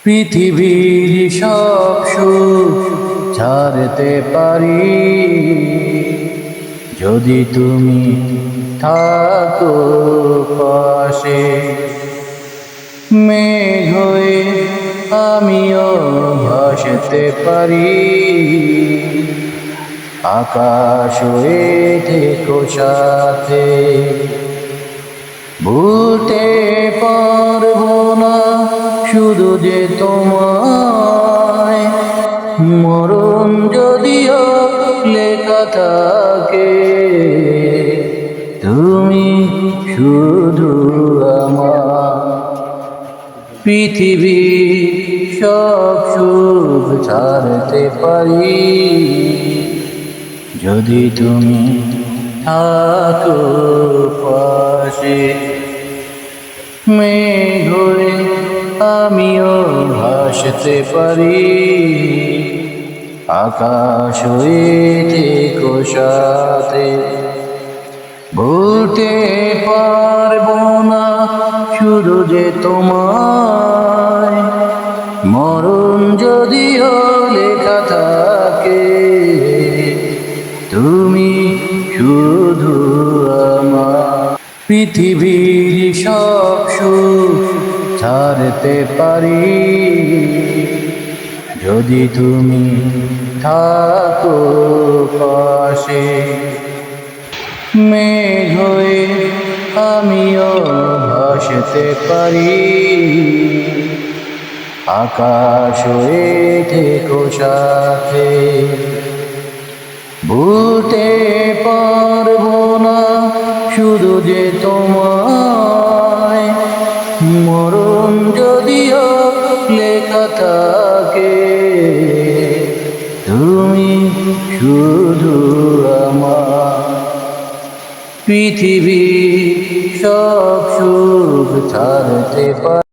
পৃথিবীর সব সুখ ছাড়তে পারি যদি তুমি থাকো পাশে। মেঘ হয়ে আমিও ভাসতে পারি, আকাশ হয়ে থেকো সাথে। ভুলতে পারবো না শুধু যে তোমায়, মরণ যদিও লেখা থাকে, তুমি শুধু আমার। পৃথিবীর সব সুখ ছাড়তে পারি যদি তুমি থাকো পাশে। মেঘ হয়ে আমিও ভাসতে পারি, আকাশ হয়ে থেকো সাথে। ভুলতে পারবো না শুধু যে তোমায়, মরণ যদিও লেখা থাকে, তুমি শুধু আমার। পৃথিবীর সব সুখ ছাড়তে পারি যদি তুমি থাকো পাশে। মেঘ হয়ে আমিও ভাসতে পারি, আকাশ হয়ে থেকো সাথে। ভুলতে পারবো না শুধু যে তোমায়, মরণ যদিও লেখা থাকে, তুমি শুধু আমার। পৃথিবীর সব সুখ ছাড়তে পারি।